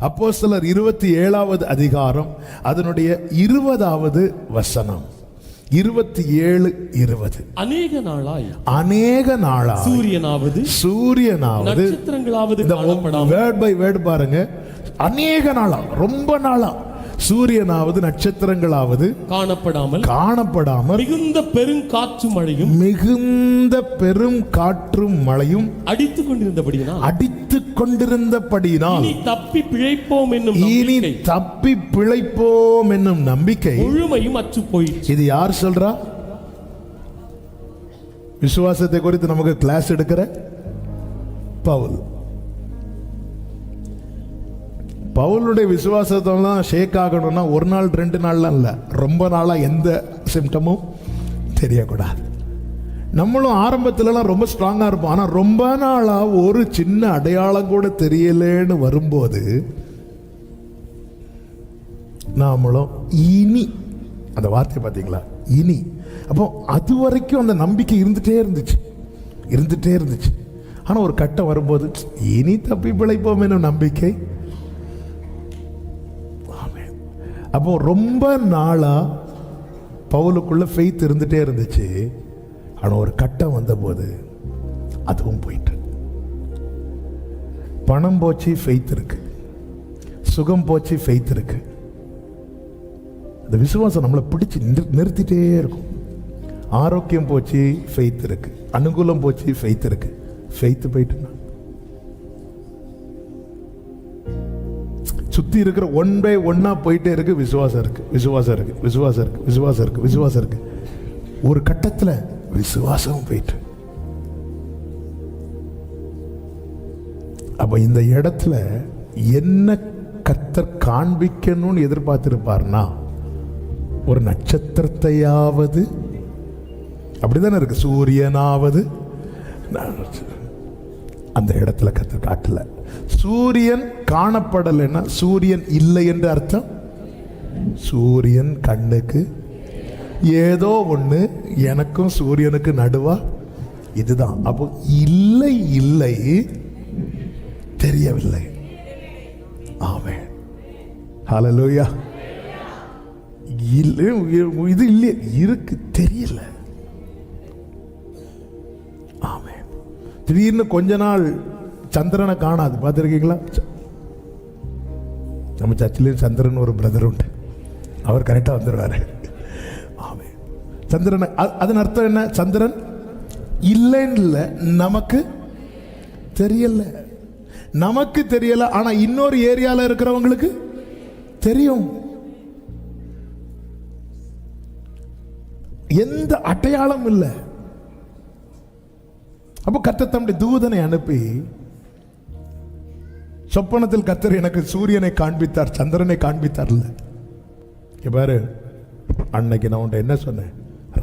அப்போஸ்தலர் 27வது அதிகாரம் அதனுடைய 20வது வசனம். 27:20. அநேக நாளாய் சூரியனாவது நட்சத்திரங்களாவது வேர்ட் பை வேர்ட் பாருங்க. அநேக நாளா, ரொம்ப நாளா சூரியனாவது நட்சத்திரங்களாவது காணப்படாமல் மிகுந்த பெரும் காற்றும் மழையும் அடித்துக் கொண்டிருந்தபடியினால் இனி தப்பி பிழைப்போம் என்னும் நம்பிக்கை முழுமையும் அற்று போயிற்று. இது யார் சொல்றா? விசுவாசத்தை குறித்து நமக்கு கிளாஸ் எடுக்கிற பவுலுடைய விசுவாசத்தெல்லாம் ஷேக் ஆகணும்னா ஒரு நாள் 2 நாள்லாம் இல்லை, ரொம்ப நாளாக எந்த சிம்டமும் தெரியக்கூடாது. நம்மளும் ஆரம்பத்துலலாம் ரொம்ப ஸ்ட்ராங்காக இருப்போம், ஆனால் ரொம்ப நாளாக ஒரு சின்ன அடையாளம் கூட தெரியலேன்னு வரும்போது நாமளும் இனி, அந்த வார்த்தை பார்த்தீங்களா, இனி. அப்போ அது வரைக்கும் அந்த நம்பிக்கை இருந்துகிட்டே இருந்துச்சு. ஆனால் ஒரு கட்டம் வரும்போது இனி தப்பி பிழைப்போம் என்னும் நம்பிக்கை. அப்போ ரொம்ப நாளா பவுலுக்குள்ள ஃபெய்த் இருந்துட்டே இருந்துச்சு. ஆனால் ஒரு கட்டம் வந்தபோது அதுவும் போயிட்டு. பணம் போச்சு, ஃபெய்த் இருக்கு. சுகம் போச்சு, ஃபெய்த் இருக்கு. அந்த விசுவாசம் நம்மளை பிடிச்சி நிறுத்திட்டே இருக்கும். ஆரோக்கியம் போச்சு, ஃபெய்த் இருக்கு. அனுகூலம் போச்சு, ஃபெய்த் இருக்கு. ஃபெய்த் போயிட்டுனா சுத்தி இருக்கிற 1 by 1 போயிட்டே இருக்கு. விசுவாசம் இருக்கு. ஒரு கட்டத்துல விசுவாசம் போயிட்டு. அப்ப இந்த இடத்துல என்ன கர்த்தர் காண்பிக்கணும்னு எதிர்பார்த்திருப்பார்னா, ஒரு நட்சத்திரத்தையாவது, அப்படிதானே இருக்கு, சூரியனாவது. அந்த இடத்துல கர்த்தர் காட்டல. சூரியன் காணப்படலைன்னா சூரியன் இல்லை என்று அர்த்தம். சூரியன் கண்ணுக்கு ஏதோ ஒண்ணு, எனக்கும் சூரியனுக்கு நடுவா இதுதான். அப்போ இல்லை தெரியவில்லை. ஆமென், ஹல்லேலூயா. இது இல்லை, இருக்கு, தெரியல. ஆமென். திடீர்னு கொஞ்ச நாள் சந்திரனை காணாது, பார்த்துருக்கீங்களா? நம்ம சர்ச்சிலையும் சந்திரன் ஒரு பிரதர் உண்டு, அவர் கரெக்டாக வந்துடுவாரு. ஆமே, சந்திரனை, அதன் அர்த்தம் என்ன? சந்திரன் இல்லைன்னு இல்லை, நமக்கு தெரியல. ஆனா இன்னொரு ஏரியால இருக்கிறவங்களுக்கு தெரியும். எந்த அடையாளம் இல்லை. அப்போ கர்த்தர் தம்முடைய தூதனை அனுப்பி, சொப்பனத்தில் கர்த்தர் எனக்கு சூரியனை காண்பித்தார், சந்திரனை காண்பித்தார்ல. பாரு, அன்னைக்கு நான் உன்ட்ட என்ன சொன்னேன்?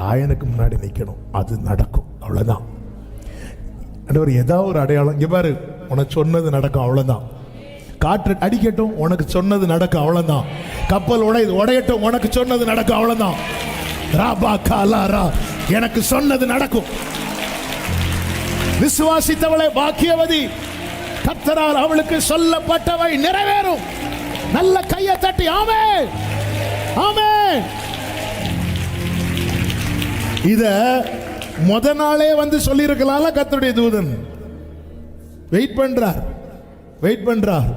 ராயனுக்கு முன்னாடி நிற்கணும், அது நடக்கும், அவ்வளவுதான். ஏதாவது ஒரு அடையாளம். இங்க பாரு, உனக்கு சொன்னது நடக்கும், அவ்வளவுதான். காற்று அடிக்கட்டும், உனக்கு சொன்னது நடக்கும், அவ்வளவுதான். கப்பல் உடையட்டும், உனக்கு சொன்னது நடக்கும், அவ்வளவுதான். ராபா காலாரா, எனக்கு சொன்னது நடக்கும். விசுவாசித்தவளை பாக்கியவதி, கர்த்தரால் அவளுக்கு சொல்லப்பட்டவை நிறைவேறும். நல்ல கையை தட்டி ஆமென், ஆமென். இத முத நாளே வந்து சொல்லி இருக்கலாம்ல. கர்த்தருடைய தூதன் வெயிட் பண்றார்.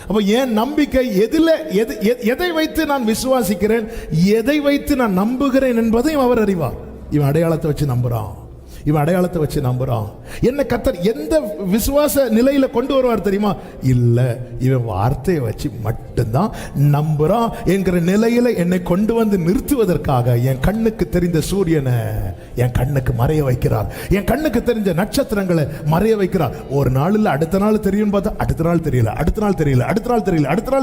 அப்ப ஏன் நம்பிக்கை எதை வைத்து நான் விசுவாசிக்கிறேன், எதை வைத்து நான் நம்புகிறேன் என்பதையும் அவர் அறிவார். இவன் அடையாளத்தை வச்சு நம்புறான், என்ன கர்த்தர் எந்த விசுவாச நிலையில கொண்டு வருவார் தெரியுமா? இல்ல, இவன் வார்த்தையை வச்சு மட்டும்தான் நம்புறான் என்கிற நிலையில என்னை கொண்டு வந்து நிறுத்துவதற்காக என் கண்ணுக்கு தெரிந்த சூரியனை என் கண்ணுக்கு மறைய வைக்கிறார், என் கண்ணுக்கு தெரிஞ்ச நட்சத்திரங்களை மறைய வைக்கிறார். ஒரு நாள் இல்ல, அடுத்த நாள் தெரியும் பார்த்தா அடுத்த நாள்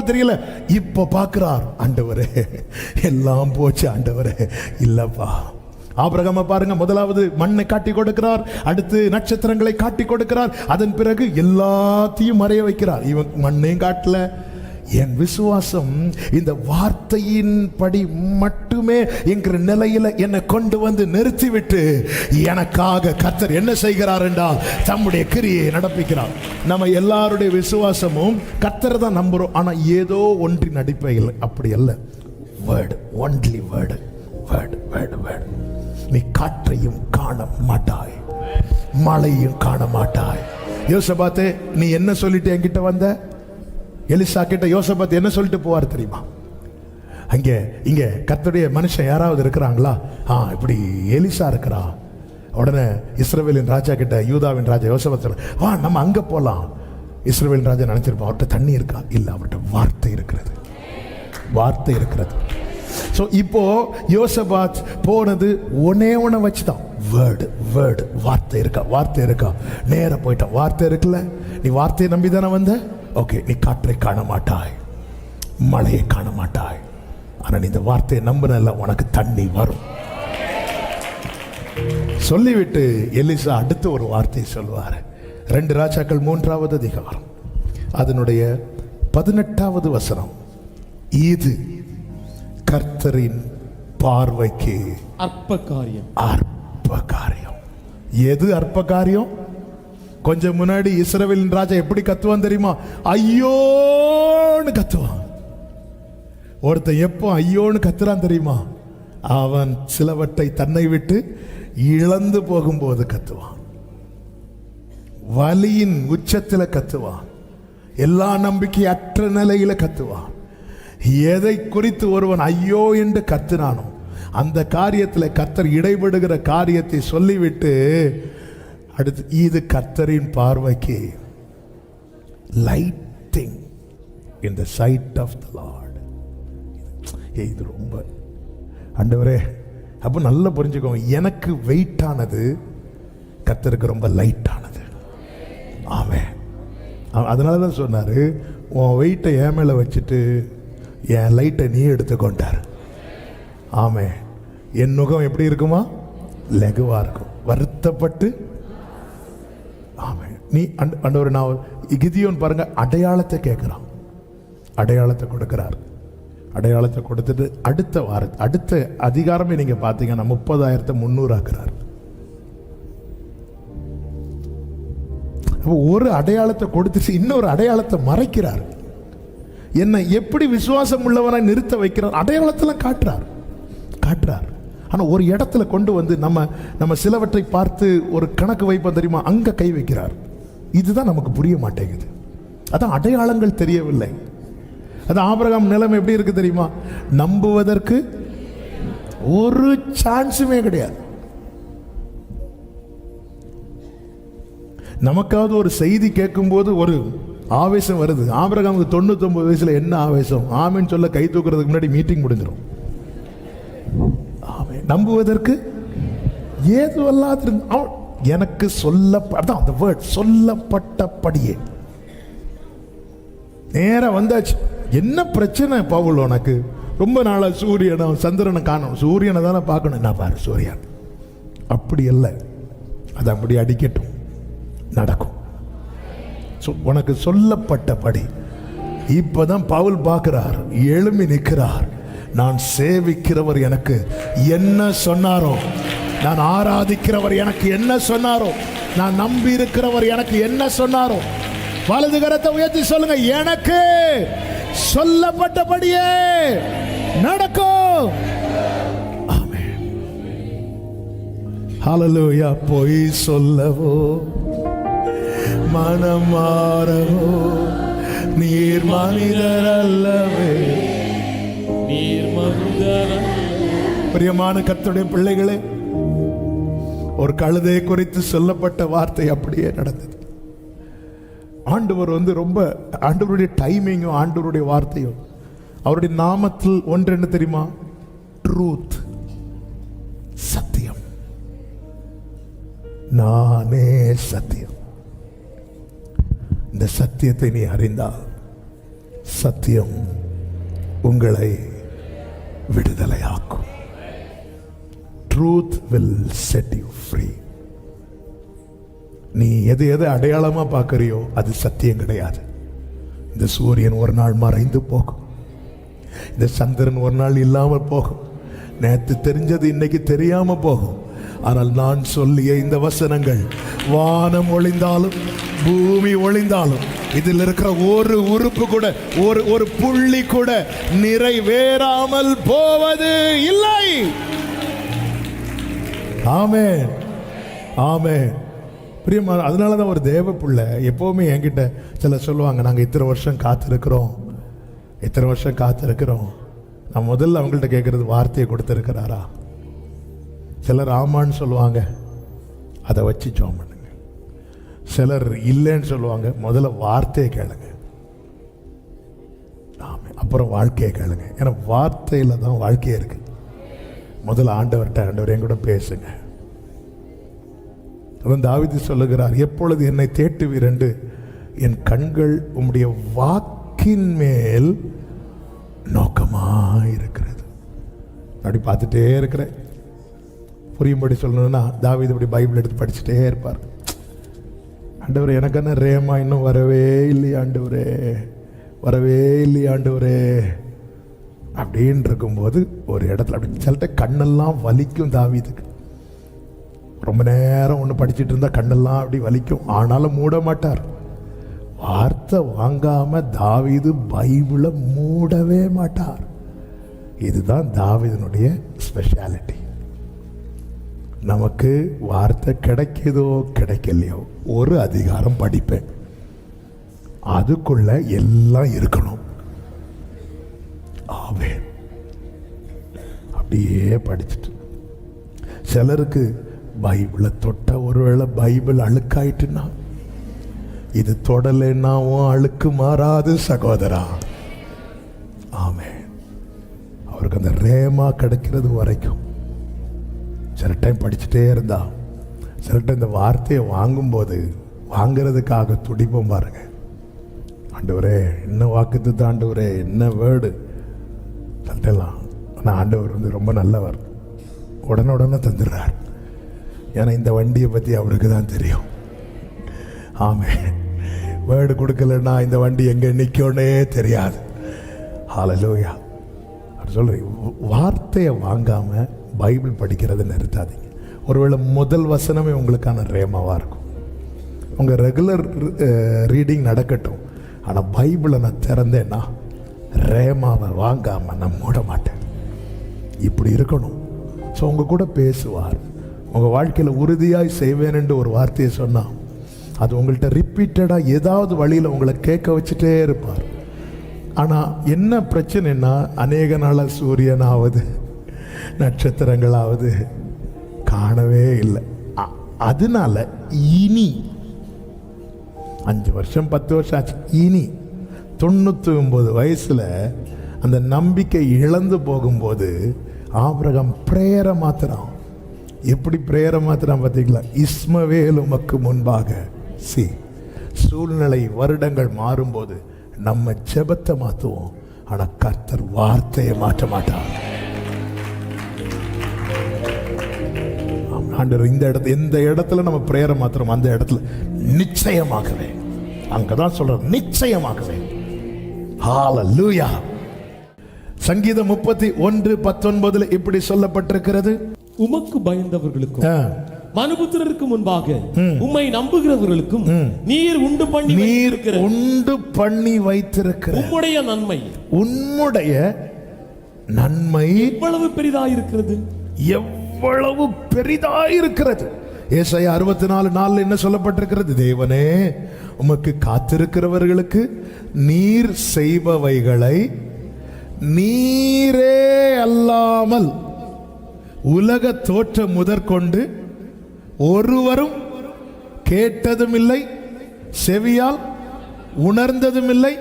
தெரியல. இப்ப பார்க்கிறார், ஆண்டவரே எல்லாம் போச்சு, ஆண்டவரே இல்லப்பா. ஆபிரகாமை பாருங்க, முதலாவது மண்ணை காட்டி கொடுக்கிறார், அடுத்து நட்சத்திரங்களை காட்டி கொடுக்கிறார், அதன் பிறகு எல்லாத்தையும் மறைய வைக்கிறார். இவன் மண்ணையும் காட்டல, என் விசுவாசம் இந்த வார்த்தையின் படி மட்டுமே என்கிற நிலையில என்னை கொண்டு வந்து நிறுத்திவிட்டு எனக்காக கர்த்தர் என்ன செய்கிறார் என்றால் தம்முடைய கிரியை நடப்பிக்கிறார். நம்ம எல்லாருடைய விசுவாசமும் கர்த்தரை தான் நம்புறோம். ஆனா ஏதோ ஒன்றின் அடிப்படையில் அப்படி அல்ல. Word, only word, word, word, word. நீ காற்றையும் காண மாட்டாய், மழையும் காண மாட்டாய். யோசபாத்தே, நீ என்ன சொல்லிட்டு என்கிட்ட வந்த? எலிசா கிட்ட யோசபாத் என்ன சொல்லிட்டு போவார் தெரியுமா? அங்கே இங்கே கர்த்தருடைய மனுஷன் யாராவது இருக்கிறாங்களா? இப்படி எலிசா இருக்கிறா. உடனே இஸ்ரவேலின் ராஜா கிட்ட யூதாவின் ராஜா யோசபாத், வா நம்ம அங்க போலாம். இஸ்ரவேலின் ராஜா நினைச்சிருப்பான், அவர்கிட்ட தண்ணி இருக்கா? இல்ல, அவர்கிட்ட வார்த்தை இருக்கிறது, வார்த்தை இருக்கிறது. ஸோ இப்போ யோசபாத் போனது ஒன்னே ஒன்றை வச்சுதான், வேர்டு, வேர்டு. வார்த்தை இருக்கா? வார்த்தை இருக்கா? நேர போயிட்டான். வார்த்தை இருக்குல்ல, நீ வார்த்தையை நம்பி தானே வந்த. ஓகே, நீ காற்றை காண மாட்டாய், மழையை காண மாட்டாய். ஆனா நீ இந்த வார்த்தையை நம்பினல, உனக்கு தண்ணி வரும் சொல்லிவிட்டு எலிசா அடுத்த ஒரு வார்த்தையை சொல்வார். 2 ராஜாக்கள் 3வது அதிகாரம் அதனுடைய 18வது வசனம். இது கர்த்தரின் பார்வைக்கு அற்ப காரியம். அற்ப காரியம். எது அற்ப காரியம்? கொஞ்சம் முன்னாடி இஸ்ரவேலின் ராஜா எப்படி கத்துவான் தெரியுமா? ஐயோன்னு கத்துவான். ஒருத்தன் எப்போ ஐயோன்னு கத்துறான் தெரியுமா? அவன் சிலவற்றை தன்னை விட்டு இழந்து போகும்போது கத்துவான். வலியின் உச்சத்தில் கத்துவான். எல்லா நம்பிக்கை அற்ற நிலையில கத்துவான். எதை குறித்து ஒருவன் ஐயோ என்று கத்தினானோ அந்த காரியத்தில் கர்த்தர் இடைபடுகிற காரியத்தை சொல்லிவிட்டு அடுத்து, இது கர்த்தரின் பார்வைக்கு lighting in the sight of the Lord. இது ரொம்ப ஆண்டவரே, அப்போ நல்லா புரிஞ்சுக்கோங்க. எனக்கு வெயிட் ஆனது கர்த்தருக்கு ரொம்ப லைட் ஆனது. ஆமென். அதனால தான் சொன்னாரு, உன் வெயிட்டை என் மேல வச்சுட்டு என் லைட்டை நீ எடுத்துக்கொண்டார். ஆமே. என் நுகம் எப்படி இருக்குமா? லகுவா இருக்கும், வருத்தப்பட்டு. ஆமே. நீ ஆண்டவர், நான் கிதியோன் பாருங்க, அடையாளத்தை கேட்கிறான், அடையாளத்தை கொடுக்கிறார். அடையாளத்தை கொடுத்துட்டு அடுத்த அதிகாரமே நீங்க பாத்தீங்கன்னா 30,300 ஆக்குறார். ஒரு அடையாளத்தை கொடுத்துட்டு இன்னொரு அடையாளத்தை மறைக்கிறார். என்னை எப்படி விசுவாசம் உள்ளவனாய் நிறுத்த வைக்கிறார்? அடையாளத்தெல்லாம் காட்டுறார். ஆனால் ஒரு இடத்துல கொண்டு வந்து நம்ம சிலவற்றை பார்த்து ஒரு கணக்கு வைப்போம் தெரியுமா? அங்கே கை வைக்கிறார். இதுதான் நமக்கு புரிய மாட்டேங்குது. அதான் அடையாளங்கள் தெரியவில்லை. அது ஆபிரகாம் நிலைமை எப்படி இருக்கு தெரியுமா? நம்புவதற்கு ஒரு சான்ஸுமே கிடையாது. நமக்காவது ஒரு செய்தி கேட்கும்போது ஒரு ஆவேசம் வருது. ஆபிரகாமுக்கு 99 வயசுல என்ன ஆவேசம்? ஆமீன் சொல்ல கை தூக்குறதுக்கு முன்னாடி மீட்டிங் முடிஞ்சிடும். நம்புவதற்கு ஏதுவல்லாது எனக்கு சொல்லப்பட்டபடியே நேர வந்தாச்சு. என்ன பிரச்சனை பவுல் உனக்கு? ரொம்ப நாளா சூரியனை சந்திரனை காணணும், சூரியனை தானே பார்க்கணும். என்ன பாரு சூரியன், அப்படி இல்லை, அது அப்படி அடிக்கட்டும், நடக்கும். உனக்கு சொல்லப்பட்டபடி. இப்பதான் பவுல் பார்க்கிறார், எழும்பி நிற்கிறார். நான் சேவிக்கிறவர் எனக்கு என்ன சொன்னாரோ, நான் ஆராதிக்கிறவர் எனக்கு என்ன சொன்னாரோ, நான் நம்பி இருக்கிறவர் எனக்கு என்ன சொன்னாரோ, வலது கரத்தை உயர்த்தி சொல்லுங்க, எனக்கு சொல்லப்பட்டபடியே நடக்கும். ஆமென். ஹல்லேலூயா. பொய் சொல்லவோ மனம் மாறவோ நீர் மனிதர் அல்லவே. பிரியமான கர்த்தருடைய பிள்ளைகளே, ஒரு கழுதை குறித்து சொல்லப்பட்ட வார்த்தை அப்படியே நடந்தது. ஆண்டவர் ரொம்ப ஆண்டவருடைய டைமிங்கும் ஆண்டவருடைய வார்த்தையும் அவருடைய நாமத்தில் ஒன்று என்ன தெரியுமா? ட்ரூத், சத்தியம். நானே சத்தியம். இந்த சத்தியத்தை நீ அறிந்தால் சத்தியம் உங்களை விடுதலையாக்கும். Truth will set you free. நீ எதை அடையாளமா பார்க்கறியோ அது சத்தியம் கிடையாது. இந்த சூரியன் ஒரு நாள் மறைந்து போகும், இந்த சந்திரன் ஒரு நாள் இல்லாமல் போகும், நேற்று தெரிஞ்சது இன்னைக்கு தெரியாம போகும். ஆனால் நான் சொல்லிய இந்த வசனங்கள் வானம் ஒளிந்தாலும் பூமி ஒளிந்தாலும் இதில் இருக்கிற ஒரு உறுப்பு கூட, ஒரு புள்ளி கூட நிறைவேறாமல் போவது இல்லை. ஆமென், ஆமென். பிரியமான, அதனால தான் ஒரு தேவ பிள்ளை எப்பவுமே என்கிட்ட சில சொல்லுவாங்க, நாங்கள் இத்தனை வருஷம் காத்திருக்கிறோம், இத்தனை வருஷம் காத்திருக்கிறோம். நான் முதல்ல அவங்கள்ட்ட கேட்கறது, வார்த்தையை கொடுத்துருக்கிறாரா? சிலர் ஆமான்னு சொல்லுவாங்க, அதை வச்சு ஜெபம் பண்ணுங்க. சிலர் இல்லைன்னு சொல்லுவாங்க, முதல்ல வார்த்தையை கேளுங்க, ஆமாம், அப்புறம் வாழ்க்கையை கேளுங்க. ஏன்னா வார்த்தையில் தான் வாழ்க்கையே இருக்கு. முதல்ல ஆண்டவர்கிட்ட, ஆண்டவர் என் கூட பேசுங்க. அதான் தாவீது சொல்லுகிறார், எப்பொழுது என்னை தேட்டுவீர் என்று என் கண்கள் உம்முடைய வாக்கின் மேல் நோக்கமாயிருக்கிறது. அப்படி பார்த்துட்டே இருக்கிறேன். புரியும்படி சொல்லணும்னா தாவீது இப்படி பைபிள் எடுத்து படிச்சுட்டே இருப்பார். ஆண்டவரே, எனக்கு என்ன ரேமா இன்னும் வரவே இல்லையா ஆண்டவரே, வரவே இல்லையா ஆண்டவரே அப்படின்னு இருக்கும்போது ஒரு இடத்துல அப்படி சிலட்ட கண்ணெல்லாம் வலிக்கும். தாவீதுக்கு ரொம்ப நேரம் ஒன்று படிச்சுட்டு இருந்தால் கண்ணெல்லாம் அப்படி வலிக்கும், ஆனாலும் மூட மாட்டார். வார்த்தை வாங்காம தாவீது பைபிளை மூடவே மாட்டார். இதுதான் தாவீதினுடைய ஸ்பெஷாலிட்டி. நமக்கு வார்த்தை கிடைக்குதோ கிடைக்கலையோ, ஒரு அதிகாரம் படிப்பேன், அதுக்குள்ள எல்லாம் இருக்கணும். ஆமென். அப்படியே படிச்சுட்டு சிலருக்கு பைபிளை தொட்ட ஒருவேளை பைபிள் அழுக்காயிட்டுன்னா, இது தொடலைன்னாவும் அழுக்கு மாறாது சகோதரா. ஆமென். அவருக்கு அந்த ரேமா கிடைக்கிறது வரைக்கும் சில டைம் படிச்சுட்டே இருந்தா, சில டைம் இந்த வார்த்தையை வாங்கும்போது வாங்கிறதுக்காக துடிப்போம் பாருங்க. ஆண்டவரே என்ன வாக்குத்தத்தம், ஆண்டவரே என்ன வேர்டு தட்டலாம். ஆனால் ஆண்டவர் வந்து ரொம்ப நல்லவர், உடனே தந்துடுறார். ஏன்னா இந்த வண்டியை பற்றி அவருக்கு தான் தெரியும். ஆமென். வேர்டு கொடுக்கலன்னா இந்த வண்டி எங்கே நிற்கனே தெரியாது. ஹல்லேலூயா. அப்படி சொல்கிறேன், வார்த்தையை வாங்காமல் பைபிள் படிக்கிறத நிறுத்தாதீங்க. ஒருவேளை முதல் வசனமே உங்களுக்கான ரேமாவாக இருக்கும். உங்கள் ரெகுலர் ரீடிங் நடக்கட்டும், ஆனால் பைபிளை நான் திறந்தேன்னா ரேமாவை வாங்காமல் நான் மூட மாட்டேன். இப்படி இருக்கணும். ஸோ உங்கள் கூட பேசுவார், உங்கள் வாழ்க்கையில் உறுதியாய் செய்வேன் என்று ஒரு வார்த்தையை சொன்னால் அது உங்கள்கிட்ட ரிப்பீட்டடாக ஏதாவது வழியில் உங்களை கேட்க வச்சுட்டே இருப்பார். ஆனால் என்ன பிரச்சனைன்னா, அநேக நாளாக சூரியனாவது நட்சத்திரங்களாவது காணவே இல்லை. அதனால இனி 5 வருஷம் 10 வருஷம் ஆச்சு, இனி 99 வயசில் அந்த நம்பிக்கை இழந்து போகும்போது ஆபிரகாம் பிரேயரை மாத்துறான். எப்படி பிரேயரை மாத்துறான் பார்த்தீங்களா? இஸ்மவேல் உமக்கு முன்பாக சூழ்நிலை வருடங்கள் மாறும்போது நம்ம ஜெபத்தை மாற்றுவோம், ஆனால் கர்த்தர் வார்த்தையை மாற்ற மாட்டார். ஆண்டவர் எந்த இடத்துல நம்ம பிரேயரை மாத்துறோம், அந்த இடத்துல நிச்சயமாகவே, அங்கதான் சொல்ற நிச்சயமாகவே. ஹல்லேலூயா. சங்கீதம் 31:19 இப்படி சொல்லப்பட்டிருக்கிறது, உமக்கு பயந்தவர்களுக்கும் மனுபுத்திரருக்கு முன்பாக உம்மை நம்புகிறவர்களுக்கும் நீர் உண்டு பண்ணி வைத்திருக்கிற உம்முடைய நன்மை எவ்வளவு பெரிதாயிருக்கிறது, எவ்வளவு பெரிதாயிருக்கிறது. ஏசாயா 64:4 என்ன சொல்லப்பட்டிருக்கிறது? தேவனே, உமக்கு காத்திருக்கிறவர்களுக்கு நீர் செய்பவைகளை நீரே அல்லாமல் உலக தோற்றம் முதற்கொண்டு ஒருவரும் கேட்டதும் இல்லை, செவியால் உணர்ந்ததும் இல்லை.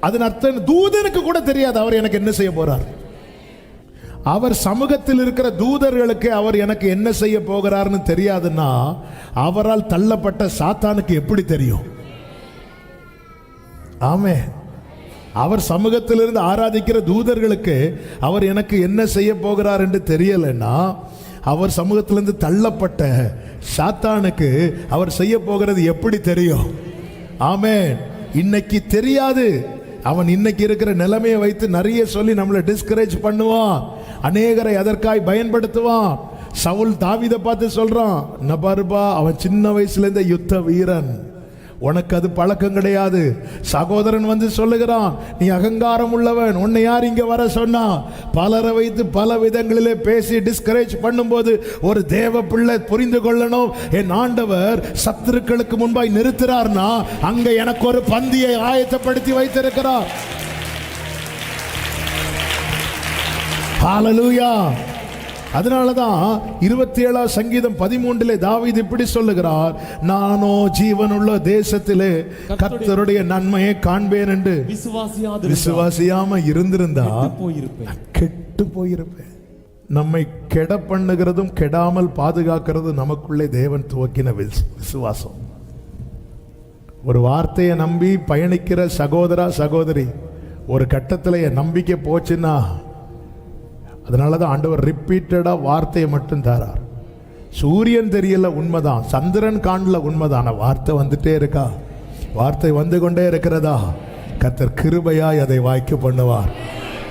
அதன் அர்த்தம் தூதனுக்கு கூட தெரியாது அவர் எனக்கு என்ன செய்ய போறார். அவர் சமூகத்தில் இருக்கிற தூதர்களுக்கு அவர் எனக்கு என்ன செய்ய போகிறார்னு தெரியாதுன்னா, அவரால் தள்ளப்பட்ட சாத்தானுக்கு எப்படி தெரியும்? ஆமே. அவர் சமூகத்திலிருந்து ஆராதிக்கிற தூதர்களுக்கு அவர் எனக்கு என்ன செய்ய போகிறார் என்று தெரியலைன்னா, அவர் சமூகத்திலிருந்து தள்ளப்பட்ட சாத்தானுக்கு அவர் செய்ய போகிறது எப்படி தெரியும்? ஆமென். இன்னைக்கு தெரியாது. அவன் இன்னைக்கு இருக்கிற நிலைமையை வைத்து நிறைய சொல்லி நம்மளை டிஸ்கரேஜ் பண்ணுவான், அநேகரை அதற்காய் பயன்படுத்துவான். சவுல் தாவீதை பார்த்து சொல்றான், நபாருபா அவன் சின்ன வயசுல இருந்த யுத்த வீரன், உனக்கு அது பழக்கம் கிடையாது. சகோதரன் வந்து சொல்லுகிறான், நீ அகங்காரம் உள்ளவன், உன்னை யார் இங்க வர சொன்னா? பலரை வைத்து பல விதங்களிலே பேசி டிஸ்கரேஜ் பண்ணும்போது ஒரு தேவ பிள்ளை புரிந்து கொள்ளணும், என் ஆண்டவர் சத்துருக்களுக்கு முன்பாய் நிறுத்துறார்னா அங்க எனக்கு ஒரு பந்தியை ஆயத்தப்படுத்தி வைத்திருக்கிறார். ஹல்லேலூயா. அதனாலதான் 27 சங்கீதம் 13 தாவீது இப்படி சொல்லுகிறார், நானோ ஜீவனுள்ள தேசத்திலே கர்த்தருடைய நன்மையை காண்பேன் என்று விசுவாசியாம இருந்திருந்தா கெட்டு போயிருப்பேன். நம்மை கெட பண்ணுகிறதும் கெடாமல் பாதுகாக்கிறதும் நமக்குள்ளே தேவன் துவக்கின விசுவாசம். ஒரு வார்த்தையை நம்பி பயணிக்கிற சகோதரா சகோதரி, ஒரு கட்டத்தில் என் நம்பிக்கை போச்சுன்னா, அதனாலதான் ஆண்டவர் ரிப்பீட்டடா வார்த்தையை மட்டும் தரார். சூரியன் தெரியல உண்மைதான், சந்திரன் காணல உண்மைதான், வார்த்தை வந்துட்டே இருக்கா, வார்த்தை வந்து கொண்டே இருக்கிறதா, கர்த்தர் கிருபையாய் அதை வாய்க்க பண்ணுவார்.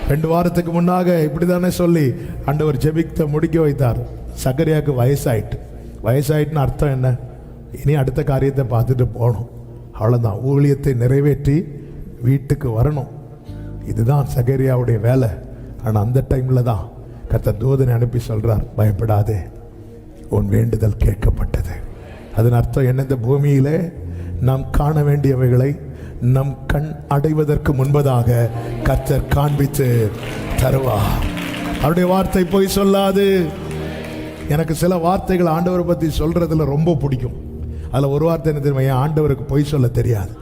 2 வாரத்துக்கு முன்னாக இப்படிதானே சொல்லி ஆண்டவர் ஜெபிக்க முடிக்க வைத்தார். சகரியாவுக்கு வயசாயிட்டுன்னு அர்த்தம் என்ன? இனி அடுத்த காரியத்தை பார்த்துட்டு போகணும், அவ்வளோதான். ஊழியத்தை நிறைவேற்றி வீட்டுக்கு வரணும், இதுதான் சகரியாவுடைய வேலை. ஆனால் அந்த டைமில் தான் கர்த்தர் தூதனை அனுப்பி சொல்கிறார், பயப்படாதே, உன் வேண்டுதல் கேட்கப்பட்டது. அதன் அர்த்தம் என்ன? இந்த பூமியிலே நாம் காண வேண்டியவைகளை நம் கண் அடைவதற்கு முன்பதாக கர்த்தர் காண்பித்து தருவார். அவருடைய வார்த்தை போய் சொல்லாது. எனக்கு சில வார்த்தைகள் ஆண்டவரை பற்றி சொல்றதுல ரொம்ப பிடிக்கும். அதில் ஒரு வார்த்தை என்ன தெரியுமா? என் ஆண்டவருக்கு பொய் சொல்ல தெரியாது,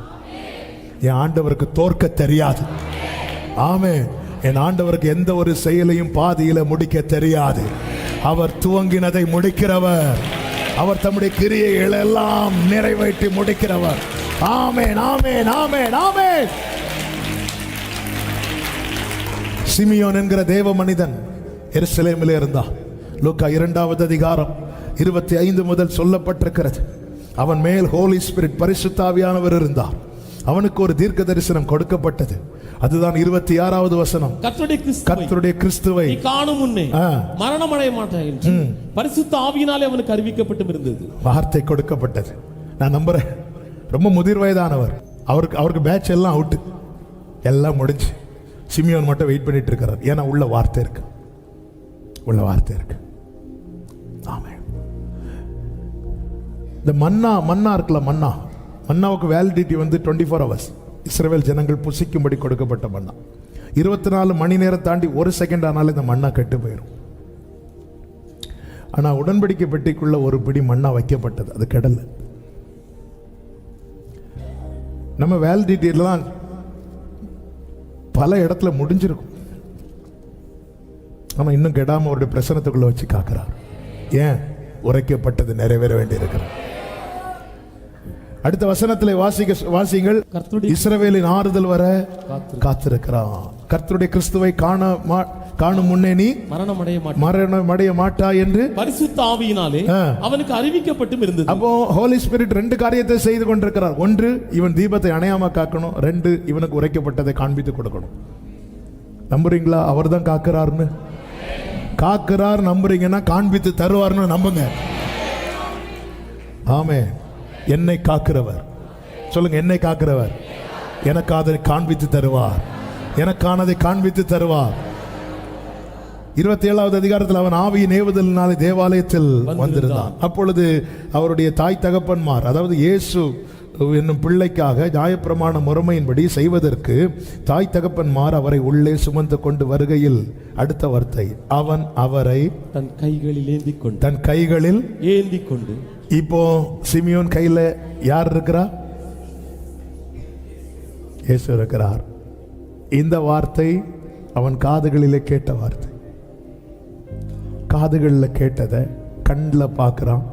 என் ஆண்டவருக்கு தோற்க தெரியாது. ஆமென். என் ஆண்டவருக்கு எந்த ஒரு செயலையும் பாதியில முடிக்க தெரியாது. அவர் துவங்கினதை முடிக்கிறவர், அவர் தம்முடைய கிரியைகளை எல்லாம் நிறைவேற்றி முடிக்கிறவர். ஆமென், ஆமென், ஆமென், ஆமென். சிமியோன் என்கிற தேவ மனிதன் எருசலேமிலே இருந்தான். லூக்கா 2வது அதிகாரம் 25 முதல் சொல்லப்பட்டிருக்கிறது. அவன் மேல் ஹோலி ஸ்பிரிட் பரிசுத்த ஆவியானவர் இருந்தார். அவனுக்கு ஒரு தீர்க்க தரிசனம் கொடுக்கப்பட்டது. அதுதான் 26வது வசனம். கர்த்தருடைய கிறிஸ்துவை காணும் முன்னே மரணம் அடைய மாட்டாய் என்று பரிசுத்த ஆவியினாலே அவனுக்கு அறிவிக்கப்பட்டு இருந்தது. வார்த்தை கொடுக்கப்பட்டது. நான் நம்புறேன், ரொம்ப முதிர் வயதானவர், அவருக்கு பேட்ச் எல்லாம் அவுட், எல்லாம் முடிஞ்சு. சிமியோன் மட்டும் வெயிட் பண்ணிட்டு இருக்கிறார். ஏன்னா உள்ள வார்த்தை இருக்கு, உள்ள வார்த்தை இருக்கு. ஆமென். இந்த மன்னா இருக்குல்ல, மன்னாவுக்கு வேலிடிட்டி வந்து 24 hours. இஸ்ரவேல் ஜனங்கள் புசிக்கும்படி கொடுக்கப்பட்ட மன்னா. 24 மணி நேரம் தாண்டி 1 செகண்ட் ஆனாலும் இந்த மன்னா கெட்டு போயிடும். ஆனால் உடன்படிக்கை பெட்டிக்குள்ள ஒரு பிடி மன்னா வைக்கப்பட்டது, அது கெடல. நம்ம வேலிடிட்டிலாம் பல இடத்துல முடிஞ்சிருக்கும், ஆனால் இன்னும் கெடாம அவருடைய பிரசனத்துக்குள்ள வச்சு காக்கிறார். ஏன்? உரைக்கப்பட்டது நிறைவேற வேண்டி இருக்கிறார். அடுத்த வசனத்திலே வாசிங்கள். இஸ்ரவேலின் ஆறுதல் வர காத்திருக்கிறான். கர்த்தருடைய கிறிஸ்துவை காணும் முன்னே நீ மரணம் அடைய மாட்டாய் என்று பரிசுத்த ஆவியினாலே அவனுக்கு அறிவிக்கப்பட்டும் இருந்தது. அப்போ ஹோலி ஸ்பிரிட் 2 காரியத்தை செய்து கொண்டிருக்கிறார். 1, இவன் தீபத்தை அணையாம காக்கணும். 2, இவனுக்கு உரைக்கப்பட்டதை காண்பித்து கொடுக்கணும். நம்புறீங்களா? அவர் தான் காக்கிறார்னு? காக்கிறார் நம்புறீங்கன்னா காண்பித்து தருவார்னு நம்புங்க. ஆமே. என்னை காக்கிறவர், சொல்லுங்க, என்னை காக்கிறவர் எனக்கு அதை காண்பித்து தருவார், எனக்கானதை காண்பித்து தருவார். 27வது அதிகாரத்தில் அவன் ஆவியின் ஏவுதலினாலே தேவாலயத்தில் வந்திருந்தான். அப்பொழுது அவருடைய தாய் தகப்பன்மார், அதாவது இயேசு என்னும் பிள்ளைக்காக நியாயப்பிரமாண முறைமையின்படி செய்வதற்கு தாய் தகப்பன்மார் அவரை உள்ளே சுமந்து கொண்டு வருகையில், அடுத்த வார்த்தை, அவன் அவரை தன் கைகளில் ஏந்தி கொண்டு. இப்போ சிமியோன் கையில யார் இருக்கிறா? இயேசு இருக்கிறார். இந்த வார்த்தை அவன் காதுகளிலே கேட்ட வார்த்தை. காதுகளில் கேட்டதை கண்ணில் பார்க்கிறான்,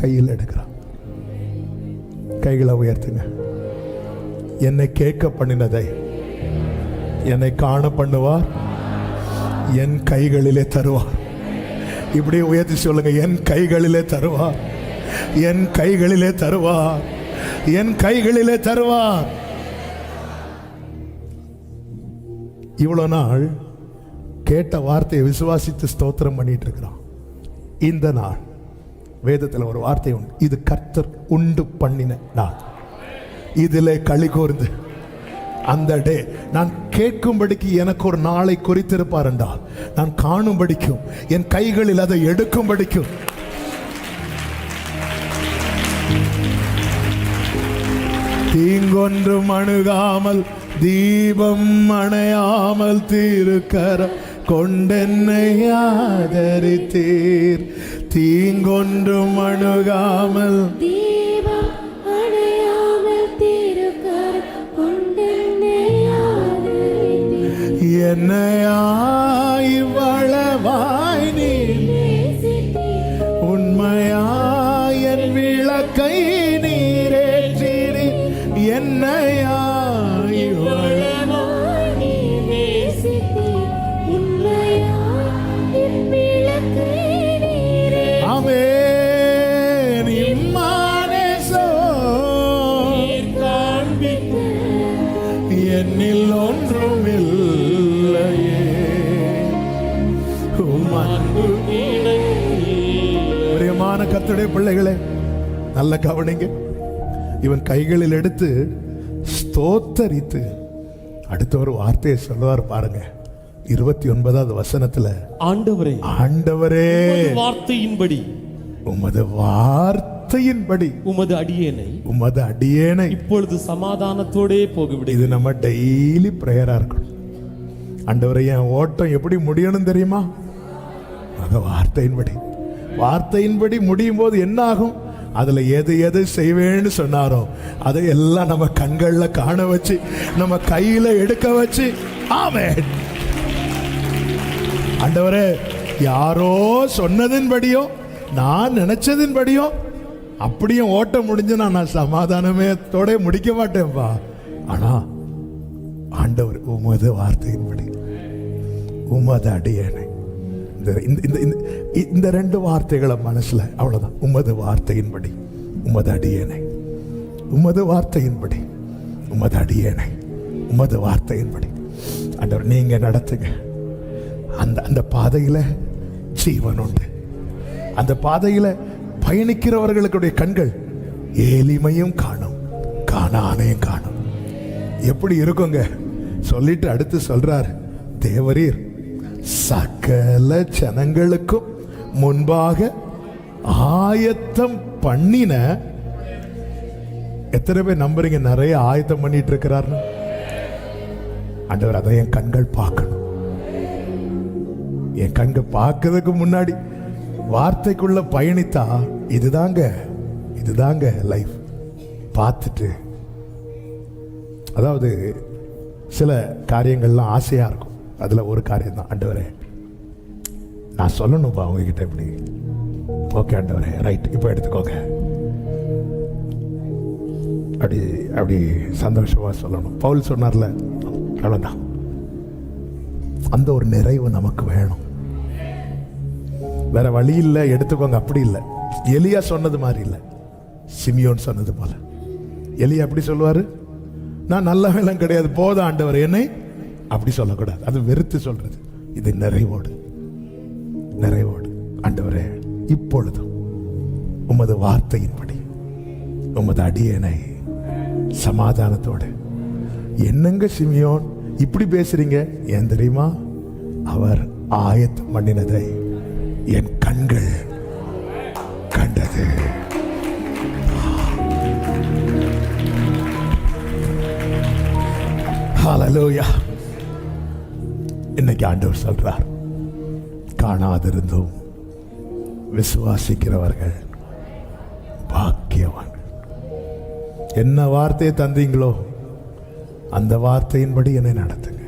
கையில் எடுக்கிறான். கைகளை உயர்த்துங்க. என்னை கேட்க பண்ணினதை என்னை காண பண்ணுவார், என் கைகளிலே தருவார். இப்படியே உயர்த்தி சொல்லுங்க, என் கைகளிலே தருவார், என் கைகளிலே தருவார், என் கைகளிலே தருவார். இவ்வளவு நாள் கேட்ட வார்த்தையை விசுவாசித்து ஸ்தோத்திரம் பண்ணிட்டு இருக்கிறான். இந்த நாள் வேதத்தில் ஒரு வார்த்தை உண்டு, இது கர்த்தர் உண்டு பண்ணின நாள், இதிலே களி கூர்ந்து. அந்த டே நான் கேட்கும்படிக்கு எனக்கு ஒரு நாளை குறித்திருப்பார் என்றால், நான் காணும்படிக்கும் என் கைகளில் அதை எடுக்கும்படிக்கும். தீங்கொன்றும் அணுகாமல் தீபம் அணையாமல் திருக்கர கொண்டென்னை ஆதரித்தீர். தீங்கொன்றும் அணுகாமல் தீபம் அணையாமல் திருக்கர கொண்டென்னை ஆதரித்தீர். என்னையாய் வளவாய் நீ உண்மையாய் என் விளக்கை நீரேற்றினி. என்னையாய் வளவாய் நீ நேசித்தீர். உண்மையாய் என் விளக்கை நீரேற்றினீர். ஆமென். இம்மானேசோ காண்பித்த என்னில் ஒன்றுமில்லையே, உம் அன்பு. பிரியமான கர்த்தருடைய பிள்ளைகளே, நல்ல கவனிங்க. இவன் கைகளில் எடுத்து ஸ்தோத்தரித்து அடுத்த ஒரு வார்த்தையை சொல்லுவார் பாருங்க. 29வது வசனத்துல, ஆண்டவரே ஆண்டவரே உமது வார்த்தையின்படி உமது வார்த்தையின்படி உமது அடியேனை உமது அடியேனை. இப்பொழுது சமாதானத்தோடே போகவிடு. இது நம்ம டெய்லி பிரேயரா இருக்கணும். ஆண்டவரே என் ஓட்டம் எப்படி முடியணும் தெரியுமா? அந்த வார்த்தையின்படி. வார்த்தையின்படி முடியும் போது என்ன ஆகும்? அதுல எது எது செய்வேன்னு சொன்னாரோ அதை எல்லாம் நம்ம கண்கள்ல காண வச்சு, நம்ம கையில எடுக்க வச்சு. ஆமென். ஆண்டவரே, யாரோ சொன்னதின்படியோ நான் நினைச்சதின்படியோ அப்படியும் ஓட்டம் முடிஞ்சு நான் சமாதானமே தோட முடிக்க மாட்டேன்ப்பா. ஆனா ஆண்டவர் உமது வார்த்தையின்படி உமது அடியேனை. இந்த ரெண்டு வார்த்தைகளை மனசுல, அவ்வளவுதான். உமது வார்த்தையின்படி உமது அடியேனை, உமது வார்த்தையின்படி உமது அடியேனை, உமது வார்த்தையின்படி. ஆண்டவர் நீங்க நடத்துங்க. அந்த பாதையில ஜீவன் உண்டு. அந்த பாதையில பயணிக்கிறவர்களுடைய கண்கள் ஏலிமையும் காணும், காணானையும் காணும். எப்படி இருக்குங்க சொல்லிட்டு அடுத்து சொல்றார், தேவரீர் சகல ஜனங்களுக்கும் முன்பாக ஆயத்தம் பண்ணின. எத்தனை பேர் நம்புறீங்க நிறைய ஆயத்தம் பண்ணிட்டு இருக்கிறார்னு? ஆண்டவர் அதை என் கண்கள் பார்க்கணும். என் கண்கள் பார்க்கறதுக்கு முன்னாடி வார்த்தைக்குள்ள பயணித்தா இதுதாங்க லைஃப். பார்த்துட்டு, அதாவது சில காரியங்கள்லாம் ஆசையா இருக்கும். அதுல ஒரு காரியம் தான், ஆண்டவரே நான் சொல்லணும்ப்பா உங்ககிட்ட இப்படி. ஓகே ஆண்டவரே, ரைட், இப்போ எடுத்துக்கோங்க. அப்படி சந்தோஷமா சொல்லணும். பவுல் சொன்னார்ல, அவ்வளவுதான். அந்த ஒரு நிறைவு நமக்கு வேணும். வேற வழி இல்லை, எடுத்துக்கோங்க. அப்படி இல்லை. எலியா சொன்னது மாதிரி இல்லை, சிமியோன் சொன்னது போல. எலியா அப்படி சொல்லுவாரு, நான் நல்லவெல்லாம் கிடையாது, போதும் ஆண்டவர் என்னை. அப்படி சொல்லக்கூடாது, அது வெறுத்து சொல்றது. இது நிறைவோடு ஆண்டவரே இப்பொழுதும் உமது வார்த்தையின்படி உமது அடியேனை சமாதானத்தோடு. என்னங்க சிமியோன் இப்படி பேசுறீங்க? ஏன் தெரியுமா? அவர் ஆயத்தம் பண்ணினதை என் கண்கள் கண்டது. ஹல்லேலூயா. இன்னைக்கு ஆண்டவர் சொல்றார், காணாதிருந்தும் விசுவாசிக்கிறவர்கள் பாக்கியவான். என்ன வார்த்தையை தந்தீங்களோ அந்த வார்த்தையின்படி என்னை நடத்துங்க.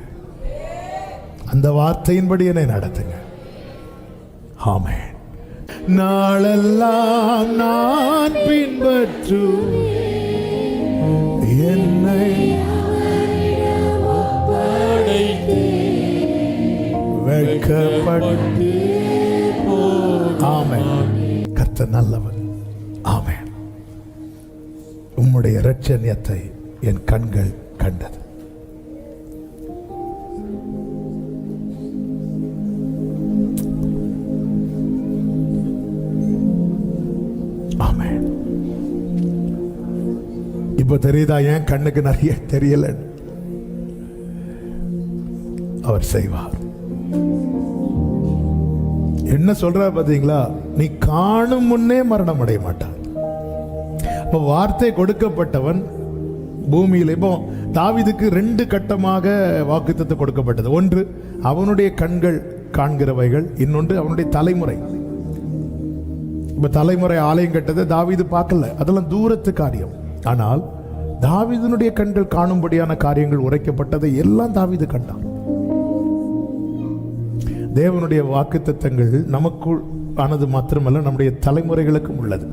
அந்த வார்த்தையின்படி என்னை நடத்துங்க. ஆமென். நாளெல்லாம் நான் பின்பற்று என்னை வெட்கப்பட்டு. ஆமென். கர்த்தர் நல்லவர். ஆமென். உம்முடைய இரட்சணியத்தை என் கண்கள் கண்டது. இப்ப தெரியுதா ஏன் கண்ணுக்கு நிறைய தெரியல? அவர் செய்வார். என்ன சொல்றார் பாத்தீங்களா? நீ காணும் முன்னே மரணம் அடைய மாட்டார். இப்ப வார்த்தை கொடுக்கப்பட்டவன் பூமியில், இப்போ தாவீதுக்கு 2 கட்டமாக வாக்குத்தத்தம் கொடுக்கப்பட்டது. ஒன்று அவனுடைய கண்கள் காண்கிறவைகள், இன்னொன்று அவனுடைய தலைமுறை. இப்ப தலைமுறை ஆலயம் கட்டதை தாவீது பார்க்கல, அதெல்லாம் தூரத்து காரியம். ஆனால் தாவீதுனுடைய கண்கள் காணும்படியான காரியங்கள் உரைக்கப்பட்டதை எல்லாம் தாவீது கண்டான். தேவனுடைய வாக்குத்தத்தங்கள் நமக்குள் ஆனது மாத்திரமல்ல, நம்முடைய தலைமுறைகளுக்கும் உள்ளது.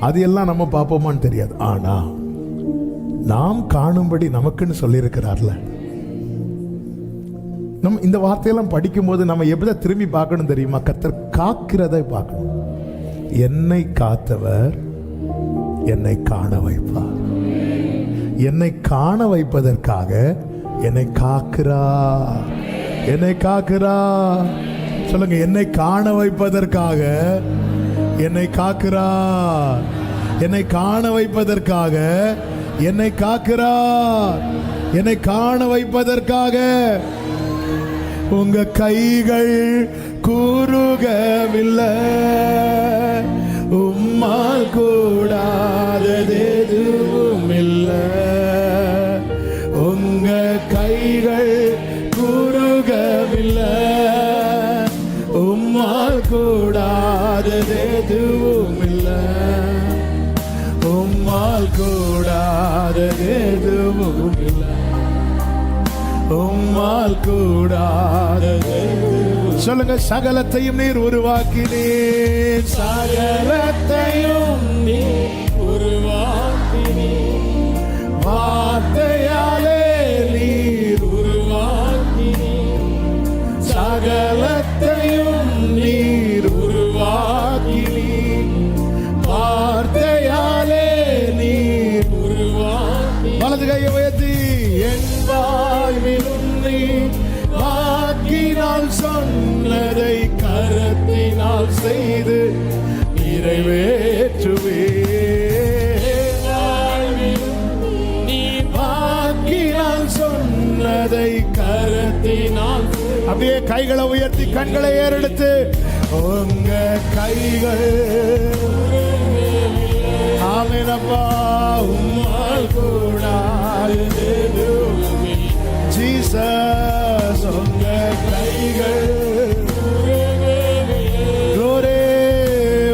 அது எல்லாம் நம்ம பார்ப்போமான்னு தெரியாது. ஆனா நாம் காணும்படி நமக்குன்னு சொல்லியிருக்கிறார்ல. நம்ம இந்த வார்த்தையெல்லாம் படிக்கும்போது நம்ம எப்படி திரும்பி பார்க்கணும் தெரியுமா? கர்த்தர் காக்கிறதை பார்க்கணும். என்னை காத்தவர் என்னை காண வைப்பார். என்னை காண வைப்பதற்காக என்னை காக்கிறார். என்னை காக்கிறார். சொல்லுங்க, என்னை காண வைப்பதற்காக என்னை காக்கிறார். என்னை காண வைப்பதற்காக என்னை காக்கிறார். என்னை காண வைப்பதற்காக. உங்க கைகள் கூறுகவில்லை, உம்மால் கூடாதது எதுவும் இல்லை. உங்க கைகள் கூறுகவில்லை, உம்மால் கூடாதது எதுவும் இல்லை. உம்மால் கூடாதது எதுவும் இல்லை. உம்மால் கூடாதது. சொல்லுங்க, சகலத்தையும் நீர் உருவாக்கினீர். சகலத்தையும் நீர் உருவாக்கினீர். வார்த்தையாலே நீர் உருவாக்கினீர். சகலத்தையும் நீர் உருவாக்கினீர். வார்த்தையாலே நீர் உருவாக்கினீர். வலது கையை உயர்த்தி, என் வாழ்விலும் நீர் வாக்கினால் சொன்னதை கரத்தினால் செய்து நிறைவேற்றுவே. வாக்கினால் சொன்னதை கரத்தினால். அப்படியே கைகளை உயர்த்தி கண்களை ஏறெடுத்து, உங்க கைகள் ஆமெனப்பா உம்மால் கூடாதது ஜீசஸ். உங்க கைகள் glory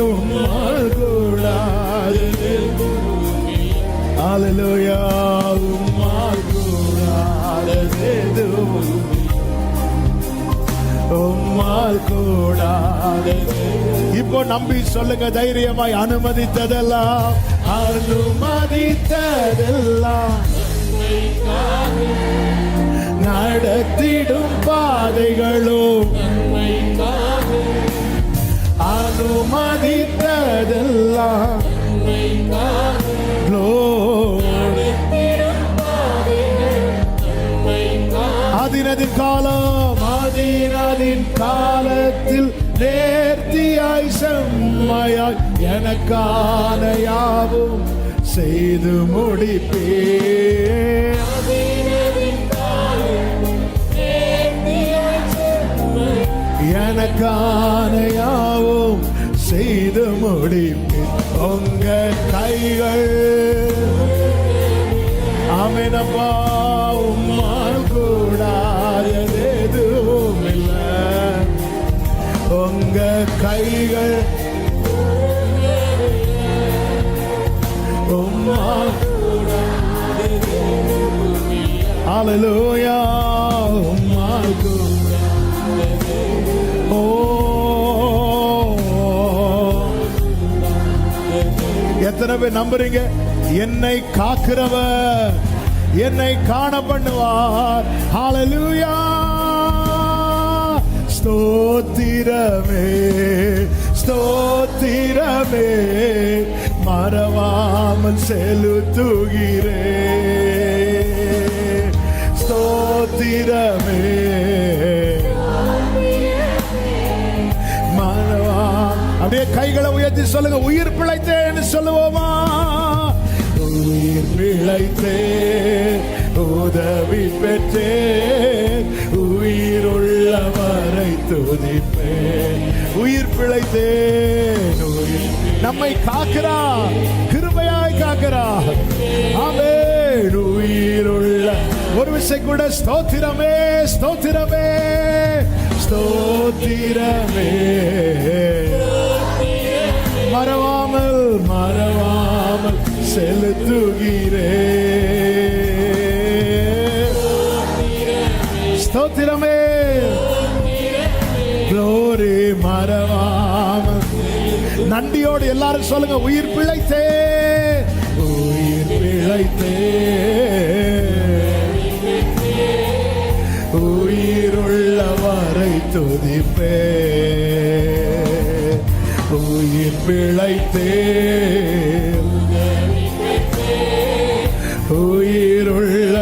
உம்மால் கூடாதது. ஹalleluya. உம்மால் கூடாதது, உம்மால் கூடாதது. இப்போ நம்பி சொல்லுங்க தைரியமாய், அனுமதித்ததெல்லாம் அனுமதித்ததெல்லாம் நடத்திடும் பாதைகளும் அனுமதித்ததெல்லாம் அதினதின் காலம், அதினதின் காலத்தில் நேர்த்தியாய் செம்மையாய் எனக்கான யாவும் செய்து முடிப்பேன். எனக்கான யாவும் செய்து முடிப்பேன். உங்க கைகள் ஆமெனப்பா உம்மால் கூடாதது எதுவும் இல்லை. உங்க கைகள் உம்மால் கூடாதது எதுவும் இல்லை. ஹalleluya. உம்மால் கூடாதது. ஓ, எத்தனை பேர் நம்புறீங்க? என்னை காக்கிறவர் என்னை காண பண்ணுவார். ஹalleluya. ஸ்தோத்திரமே ஸ்தோத்திரமே மறவாமல் செலுத்துகிறே. ஸ்தோத்திரமே அப்படியே கைகளை உயர்த்தி சொல்லுங்க, உயிர் பிழைத்தேன்னு சொல்லுவோமா? உயிர் உயிர் பிழைத்தேன், உதவி பெற்றேன், உயிருள்ளவரை துதிப்பேன். உயிர் பிழைத்தேன், நம்மை காக்கிறார், கிருபையாய் காக்கிறார். ஆமென். உயிருள்ள ஒரு விசை கூட ஸ்தோத்திரமே, ஸ்தோத்திரமே, ஸ்தோத்திரமே. மறவாமல் மறவாமல் செலுத்துகிறேன். ஸ்தோத்திரமே, glory. மறவாமல் நன்றியோடு எல்லாரும் சொல்லுங்க, உயிர் பிழைத்தே, உயிர் பிழைத்தே, உயிருள்ளவரை துதிப்பே, உயிர் பிழைத்தே, உயிருள்ள.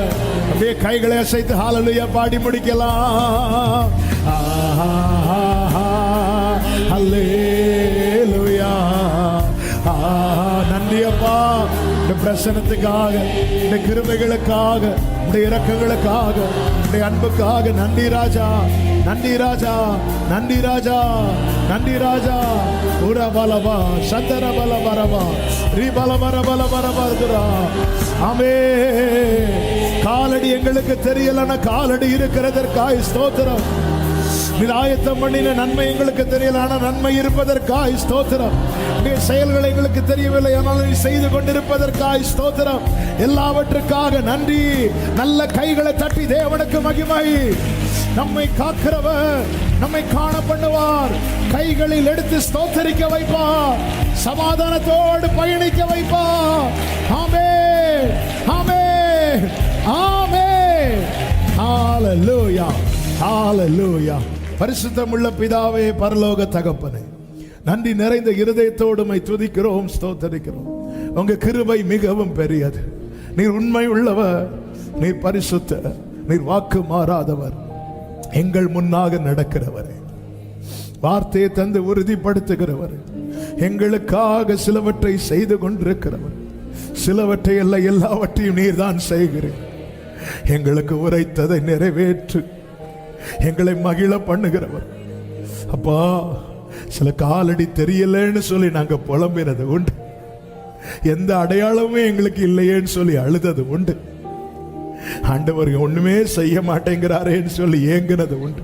அப்படியே கைகளை அசைத்து ஹல்லேலூயா பாடி முடிக்கலாம். ஹல்லேலூயா. நன்றி அப்பா, இந்த பிரசனத்துக்காக, இந்த கிருபைகளுக்காக, இந்த இரக்கங்களுக்காக, இந்த அன்புக்காக நன்றி ராஜா, நன்றி ராஜா, நன்றி ராஜா, நன்றி ராஜா. உரபலவா சந்தரபல வரவா ரீபலவர பல வரவா. ஆமே. காலடி எங்களுக்கு தெரியலன்னா காலடி இருக்கிறதற்காய் ஸ்தோத்திரம். ஆயத்தம் பண்ணின நன்மை எங்களுக்கு தெரியல, ஆனால் நன்மை இருப்பதற்காய் ஸ்தோத்திரம். செயல்கள் எங்களுக்கு தெரியவில்லை, ஆனால் செய்து கொண்டிருப்பதற்காய் ஸ்தோத்திரம். எல்லாவற்றுக்காக நன்றி. நல்ல கைகளை தட்டி தேவனுக்கு மகிமை. நம்மை காக்கிறவர் நம்மை காண பண்ணுவார். கைகளில் எடுத்து ஸ்தோத்தரிக்க வைப்பார். சமாதானத்தோடு பயணிக்க வைப்பார். ஆமென், ஆமென், ஆமென். ஹல்லேலூயா, ஹல்லேலூயா. பரிசுத்தமுள்ள பிதாவே, பரலோக தகப்பனே, நன்றி நிறைந்த இருதயத்தோடு உம்மை துதிக்கிறோம், ஸ்தோத்தரிக்கிறோம். உங்க கிருபை மிகவும் பெரியது. நீர் உண்மை உள்ளவர், நீர் பரிசுத்த, நீர் வாக்கு மாறாதவர், எங்கள் முன்னாக நடக்கிறவர், வார்த்தையை தந்து உறுதிப்படுத்துகிறவர், எங்களுக்காக சிலவற்றை செய்து கொண்டிருக்கிறவர். சிலவற்றை அல்ல, எல்லாவற்றையும் நீர் தான் செய்கிறீர். எங்களுக்கு உரைத்ததை நிறைவேற்று, எங்களை மகிழ பண்ணுகிறவர். அப்பா, சில காலடி தெரியலன்னு சொல்லி நாங்க புலம்பினது உண்டு. எந்த அடையாளமும் எங்களுக்கு இல்லையேன்னு சொல்லி அழுதது உண்டு. ஆண்டவர் ஒண்ணுமே செய்ய மாட்டேங்கிறாரேன்னு சொல்லி ஏங்கினது உண்டு.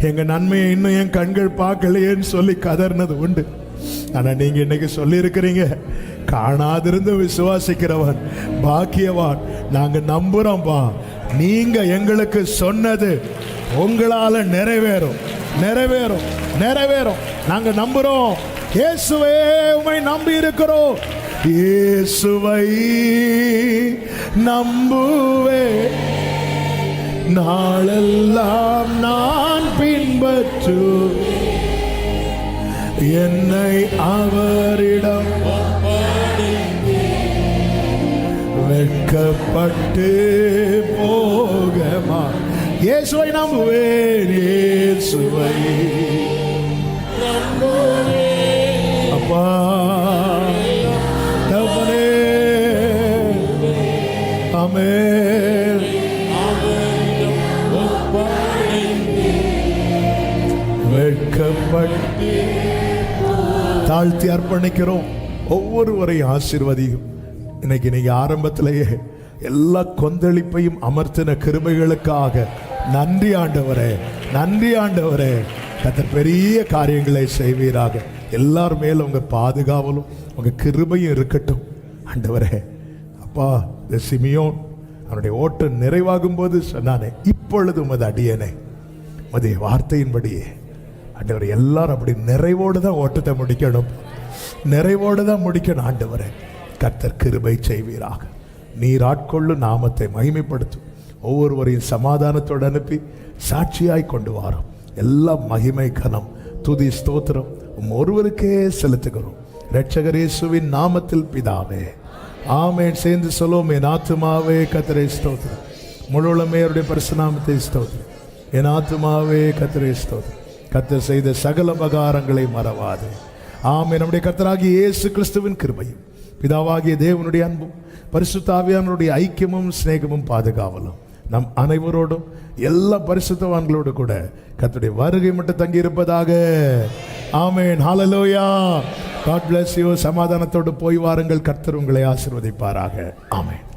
எங்க நன்மையை இன்னும் என் கண்கள் பார்க்கலையேன்னு சொல்லி கதர்னது உண்டு. ஆனா நீங்க இன்னைக்கு சொல்லி இருக்கிறீங்க, காணாதிருந்து விசுவாசிக்கிறவன் பாக்கியவான். நாங்க நம்புறோம்பா, நீங்க எங்களுக்கு சொன்னது உங்களால நிறைவேறும், நிறைவேறும், நிறைவேறும். நாங்க நம்புறோம். இயேசுவே, உம்மை நம்பி இருக்கிறோம். இயேசுவை நம்புவே, நாளெல்லாம் நான் பின்பற்று, என்னை அவரிடம் வெட்கப்பட்டு போகமா. இயேசுவை நம்புவேன், இயேசுவை அப்பா தகப்பனே. ஆமென். வெட்கப்பட்டு தாழ்த்தி அர்ப்பணிக்கிறோம். ஒவ்வொருவரையும் ஆசீர்வதியும். இன்னைக்கு நீங்க ஆரம்பத்திலேயே எல்லா கொந்தளிப்பையும் அமர்த்தின கிருபைகளுக்காக நன்றி ஆண்டவரே, நன்றி ஆண்டவரே. கர்த்தர் பெரிய காரியங்களை செய்வீராக. எல்லார் மேலும் உங்க பாதுகாவலும் உங்க கிருபையும் இருக்கட்டும் ஆண்டவரே. அப்பா, இந்த சிமியோன் அவனுடைய ஓட்டம் நிறைவாகும் போது சொன்னானே, இப்பொழுது உமது அடியேனே உமது வார்த்தையின்படியே ஆண்டவர் எல்லாரும் அப்படி நிறைவோடு தான் ஓட்டத்தை முடிக்கணும், நிறைவோடு தான் முடிக்கணும் ஆண்டவரே. கர்த்தர் கிருபை செய்வீராக. நீர் ஆட்கொள்ளும் நாமத்தை மகிமைப்படுத்தும். ஒவ்வொருவரையும் சமாதானத்தோடு அனுப்பி சாட்சியாய் கொண்டு வாரோம். எல்லா மகிமை, கனம், துதி, ஸ்தோத்திரம் ஒருவருக்கே செலுத்துகிறோம். இரட்சகர் இயேசுவின் நாமத்தில் பிதாவே, ஆமென். சேர்ந்து சொல்லுவோம். என் ஆத்துமாவே கர்த்தரை ஸ்தோத்திரம், முழுவதுமே அவருடைய பரிசுநாமத்தை ஸ்தோத்திரம். என் ஆத்துமாவே கர்த்தரை ஸ்தோத்திரம், கர்த்தர் செய்த சகல உபகாரங்களை மறவாதே. ஆமென். நம்முடைய கர்த்தராகிய இயேசு கிறிஸ்துவின் கிருபையும் பிதாவாகிய தேவனுடைய அன்பும் பரிசுத்த ஆவியானவருடைய ஐக்கியமும் சிநேகமும் பாதுகாவலும் நம் அனைவரோடும் எல்லா பரிசுத்தவான்களோடு கூட கர்த்தருடைய வருகை மட்டும் தங்கி இருப்பதாக. ஆமென். ஹல்லேலூயா. God bless you. சமாதானத்தோடு போய் வாருங்கள். கர்த்தர் உங்களை ஆசீர்வதிப்பாராக. ஆமென்.